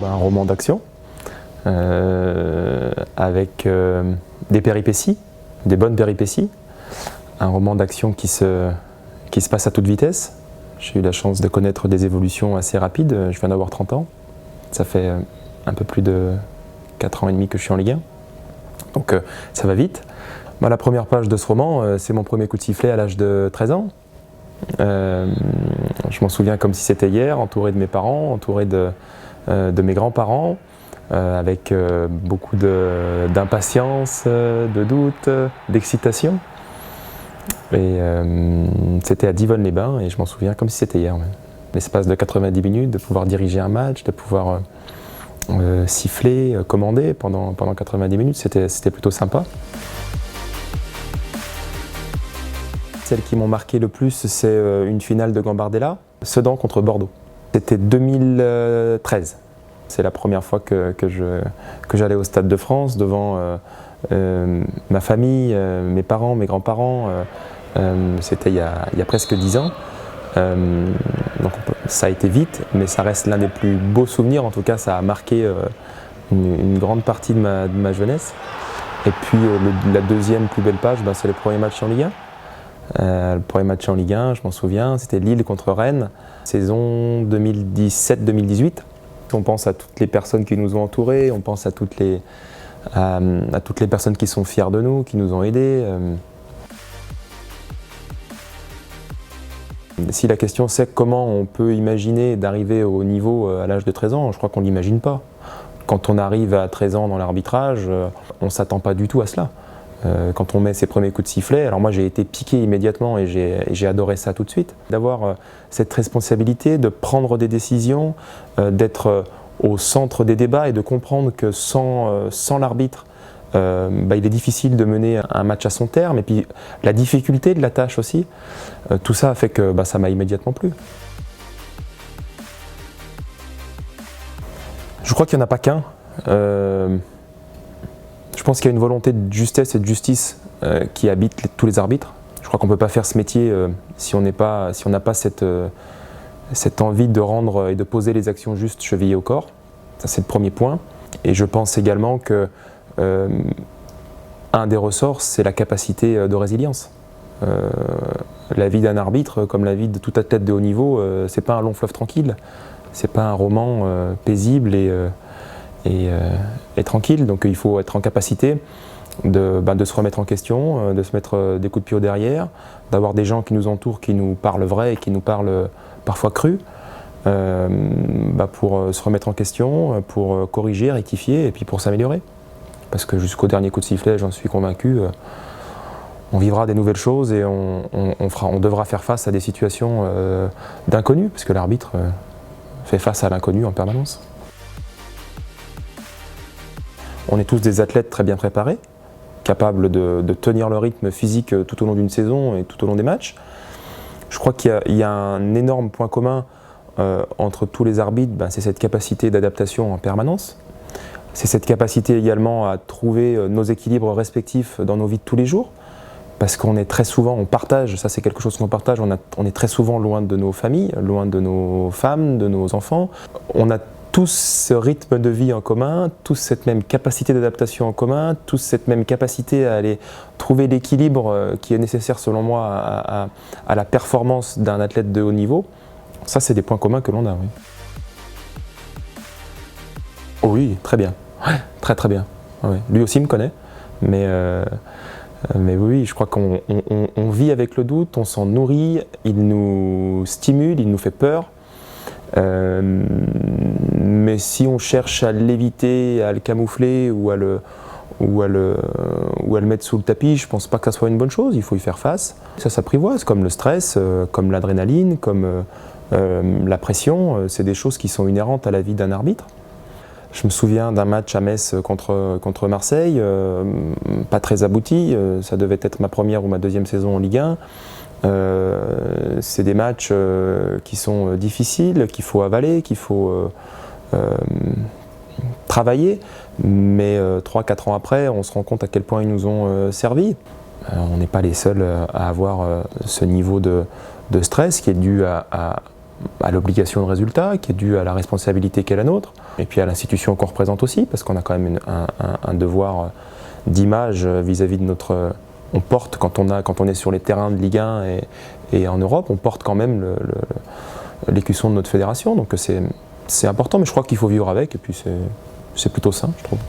un roman d'action avec des péripéties, des bonnes péripéties. Un roman d'action qui se passe à toute vitesse. J'ai eu la chance de connaître des évolutions assez rapides. Je viens d'avoir 30 ans. Ça fait un peu plus de 4 ans et demi que je suis en Ligue 1. Donc ça va vite. La première page de ce roman, c'est mon premier coup de sifflet à l'âge de 13 ans. Je m'en souviens comme si c'était hier, entouré de mes parents, entouré de mes grands-parents, avec beaucoup d'impatience, de doute, d'excitation. Et c'était à Divonne-les-Bains et je m'en souviens comme si c'était hier. L'espace de 90 minutes, de pouvoir diriger un match, de pouvoir siffler, commander pendant 90 minutes, c'était plutôt sympa. Celles qui m'ont marqué le plus, c'est une finale de Gambardella, Sedan contre Bordeaux. C'était 2013. C'est la première fois que j'allais au Stade de France devant ma famille, mes parents, mes grands-parents. C'était il y a presque 10 ans. Donc ça a été vite, mais ça reste l'un des plus beaux souvenirs. En tout cas, ça a marqué une grande partie de ma jeunesse. Et puis la deuxième plus belle page, c'est le premier match en Ligue 1. Le premier match en Ligue 1, je m'en souviens, c'était Lille contre Rennes, saison 2017-2018. On pense à toutes les personnes qui nous ont entourés, on pense à toutes les personnes qui sont fières de nous, qui nous ont aidés. Si la question c'est comment on peut imaginer d'arriver au niveau à l'âge de 13 ans, je crois qu'on ne l'imagine pas. Quand on arrive à 13 ans dans l'arbitrage, on ne s'attend pas du tout à cela. Quand on met ses premiers coups de sifflet, alors moi j'ai été piqué immédiatement et j'ai adoré ça tout de suite. D'avoir cette responsabilité, de prendre des décisions, d'être au centre des débats et de comprendre que sans l'arbitre, il est difficile de mener un match à son terme. Et puis la difficulté de la tâche aussi, tout ça a fait que ça m'a immédiatement plu. Je crois qu'il n'y en a pas qu'un. Je pense qu'il y a une volonté de justesse et de justice qui habite tous les arbitres. Je crois qu'on ne peut pas faire ce métier si on n'a pas cette envie de rendre et de poser les actions justes chevillées au corps. Ça, c'est le premier point. Et je pense également que un des ressorts, c'est la capacité de résilience. La vie d'un arbitre, comme la vie de tout athlète de haut niveau, c'est pas un long fleuve tranquille. C'est pas un roman paisible et tranquille, donc il faut être en capacité de se remettre en question, de se mettre des coups de pied au derrière, d'avoir des gens qui nous entourent, qui nous parlent vrai et qui nous parlent parfois cru, pour se remettre en question, pour corriger, rectifier et puis pour s'améliorer. Parce que jusqu'au dernier coup de sifflet, j'en suis convaincu, on vivra des nouvelles choses et on devra faire face à des situations d'inconnu, parce que l'arbitre fait face à l'inconnu en permanence. On est tous des athlètes très bien préparés, capables de tenir le rythme physique tout au long d'une saison et tout au long des matchs. Je crois qu'il y a un énorme point commun entre tous les arbitres, c'est cette capacité d'adaptation en permanence. C'est cette capacité également à trouver nos équilibres respectifs dans nos vies de tous les jours. Parce qu'on est très souvent, on partage, ça c'est quelque chose qu'on partage, on est très souvent loin de nos familles, loin de nos femmes, de nos enfants. On a tous ce rythme de vie en commun, tous cette même capacité d'adaptation en commun, tous cette même capacité à aller trouver l'équilibre qui est nécessaire selon moi à la performance d'un athlète de haut niveau. Ça, c'est des points communs que l'on a, oui. Oh oui, très bien. Ouais, très très bien. Ouais. Lui aussi me connaît, mais oui, je crois qu'on vit avec le doute, on s'en nourrit, il nous stimule, il nous fait peur. Mais si on cherche à l'éviter, à le camoufler ou à le mettre sous le tapis, je ne pense pas que ça soit une bonne chose, il faut y faire face. Ça s'apprivoise, comme le stress, comme l'adrénaline, comme la pression, c'est des choses qui sont inhérentes à la vie d'un arbitre. Je me souviens d'un match à Metz contre Marseille, pas très abouti, ça devait être ma première ou ma deuxième saison en Ligue 1. C'est des matchs qui sont difficiles, qu'il faut avaler, qu'il faut travailler, mais 3-4 ans après, on se rend compte à quel point ils nous ont servi. On n'est pas les seuls à avoir ce niveau de stress qui est dû à l'obligation de résultat, qui est dû à la responsabilité qu'est la nôtre. Et puis à l'institution qu'on représente aussi, parce qu'on a quand même un devoir d'image vis-à-vis de notre... On porte, quand on est sur les terrains de Ligue 1 et en Europe, on porte quand même l'écusson de notre fédération. Donc c'est important, mais je crois qu'il faut vivre avec, et puis c'est plutôt sain, je trouve.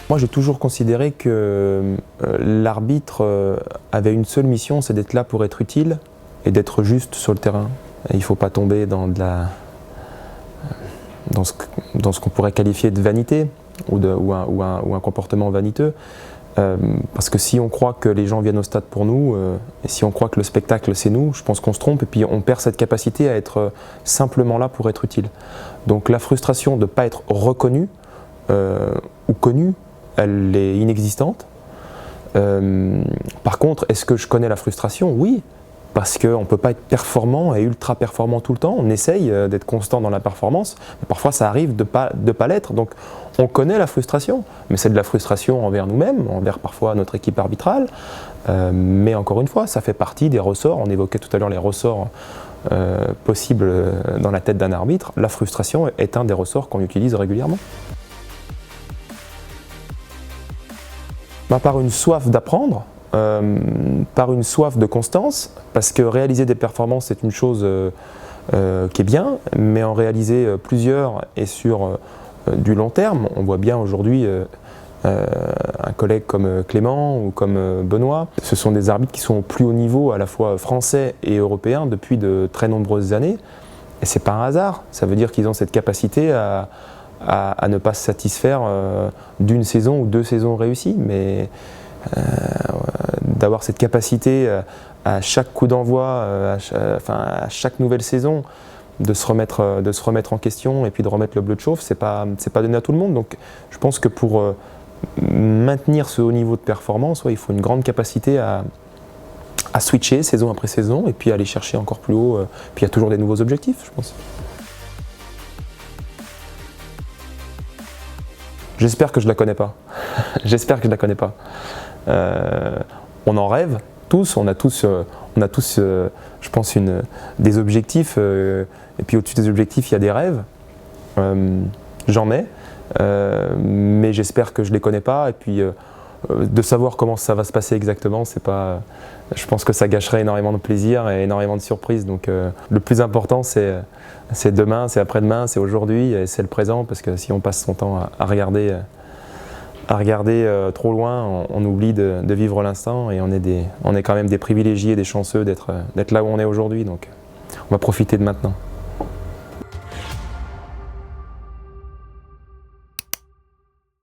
Moi, j'ai toujours considéré que l'arbitre avait une seule mission, c'est d'être là pour être utile et d'être juste sur le terrain. Et il ne faut pas tomber dans ce qu'on pourrait qualifier de vanité ou un comportement vaniteux. Parce que si on croit que les gens viennent au stade pour nous, et si on croit que le spectacle c'est nous, je pense qu'on se trompe et puis on perd cette capacité à être simplement là pour être utile. Donc la frustration de ne pas être reconnu ou connu, elle est inexistante. Par contre, est-ce que je connais la frustration? Oui, parce qu'on ne peut pas être performant et ultra performant tout le temps. On essaye d'être constant dans la performance, mais parfois ça arrive de pas l'être. Donc on connaît la frustration, mais c'est de la frustration envers nous-mêmes, envers parfois notre équipe arbitrale. Mais encore une fois, ça fait partie des ressorts. On évoquait tout à l'heure les ressorts possibles dans la tête d'un arbitre. La frustration est un des ressorts qu'on utilise régulièrement. Par une soif d'apprendre, par une soif de constance, parce que réaliser des performances c'est une chose qui est bien, mais en réaliser plusieurs et sur du long terme, on voit bien aujourd'hui un collègue comme Clément ou comme Benoît, ce sont des arbitres qui sont au plus haut niveau à la fois français et européen depuis de très nombreuses années, et c'est pas un hasard, ça veut dire qu'ils ont cette capacité à ne pas se satisfaire d'une saison ou deux saisons réussies, mais d'avoir cette capacité à chaque coup d'envoi, à chaque nouvelle saison, de se remettre en question et puis de remettre le bleu de chauffe, c'est pas donné à tout le monde. Donc je pense que pour maintenir ce haut niveau de performance, il faut une grande capacité à switcher saison après saison et puis aller chercher encore plus haut. Puis il y a toujours des nouveaux objectifs, je pense. J'espère que je ne la connais pas. J'espère que je ne la connais pas. On en rêve tous, on a tous, je pense, des objectifs. Et puis au-dessus des objectifs, il y a des rêves. J'en ai, mais j'espère que je ne les connais pas. Et puis de savoir comment ça va se passer exactement, c'est pas. Je pense que ça gâcherait énormément de plaisir et énormément de surprises. Donc le plus important, c'est demain, c'est après-demain, c'est aujourd'hui, et c'est le présent, parce que si on passe son temps à regarder trop loin, on oublie de vivre l'instant, et on est quand même des privilégiés, des chanceux d'être là où on est aujourd'hui. Donc on va profiter de maintenant.